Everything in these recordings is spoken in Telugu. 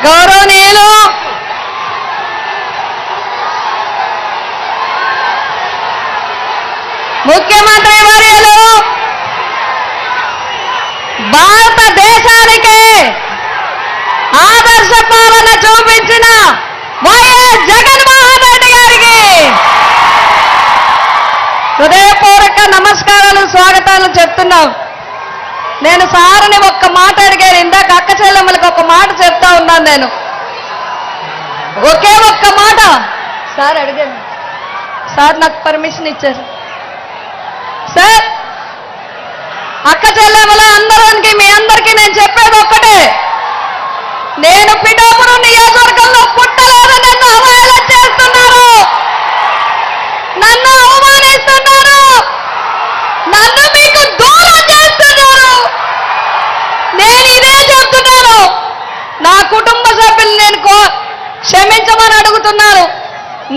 గౌరవనీయులు ముఖ్యమంత్రి వర్యులు భారతదేశానికి ఆదర్శ పాలన చూపించిన వైఎస్ జగన్మోహన్ రెడ్డి గారికి హృదయపూర్వక నమస్కారాలు స్వాగతాలు చెప్తున్నాం. నేను సార్ని ఒక్క మాట అడిగాను, ఇందాక అక్క చెల్లెమ్మలకు ఒక మాట చెప్తా ఉన్నాను. నేను ఒకే ఒక్క మాట సార్ అడిగాను, సార్ నాకు పర్మిషన్ ఇచ్చారు. సార్ అక్క చెల్లెమ్మల అందరికి మీ అందరికీ నేను చెప్పేది ఒక్కటే, నేను పిఠాపురం నియోజకవర్గంలో పుట్టలేదు, నన్ను అవహేళన చేస్తున్నారు, నన్ను అవమానిస్తున్నారు, నన్ను మీకు దూరం చేస్తున్నారు. నేను ఇదే చెప్తున్నాను, నా కుటుంబ సభ్యులు నేను క్షమించమని అడుగుతున్నాను.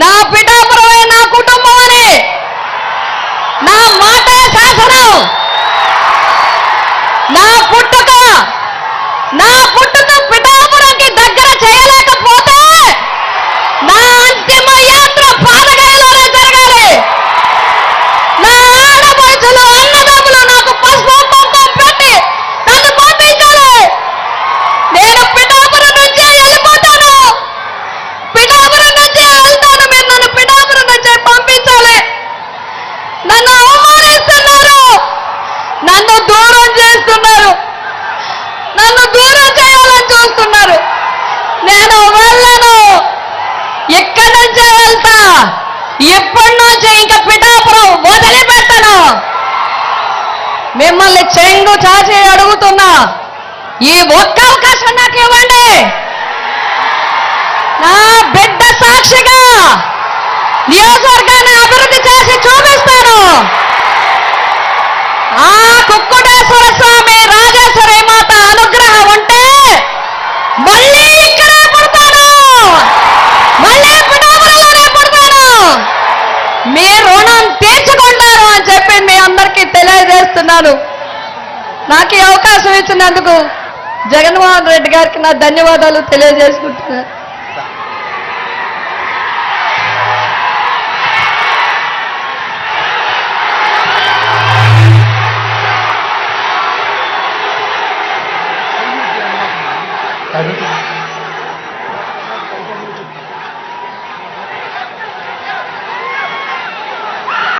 నా పిఠాపురమే నా కుటుంబం అని, నా మాటే శాసనం, నా పుట్టుక పిఠాపురంకి దగ్గర చేయలేకపోతే నా అంతిమ యాత్ర పాదగయలోనే జరగాలి. నా ఆడపడుచులు అన్నదమ్ములు నాకు పసుపు కుంకుమ పెట్టి నన్ను పంపించాలి. నేను పిఠాపురం నుంచే వెళ్ళిపోతాను, పిఠాపురం నుంచే వెళ్తాను. మీరు నన్ను పిఠాపురం నుంచే పంపించాలి. నన్ను అవమానిస్తున్నారు, నన్ను దూరం చేస్తున్నారు, నన్ను దూరం చేయాలని చూస్తున్నారు. నేను వెళ్ళను, ఇక్కడి నుంచే వెళ్తా. ఇప్పటి నుంచి ఇంకా పిఠాపురం వదిలిపెట్టను. మిమ్మల్ని చెంగు చాచి అడుగుతున్నా, ఈ ఒక్క అవకాశం నాకు ఇవ్వండి. నా బిడ్డ సాక్షిగా నియోజకవర్గాన్ని అభివృద్ధి చేసి చూపిస్తాను. ఆ కుక్కుటేశ్వర స్వామి రాజేశ్వరి మాత అనుగ్రహం ఉంటే మళ్ళీ ఇక్కడే పుడతాను, మళ్ళీ పిఠాపురంలోనే పుడతాను. మీ రుణం తీర్చుకుంటారు అని చెప్పి మీ అందరికీ తెలియజేస్తున్నాను. నాకు ఈ అవకాశం ఇచ్చినందుకు జగన్మోహన్ రెడ్డి గారికి నా ధన్యవాదాలు తెలియజేసుకుంటున్నాను. I don't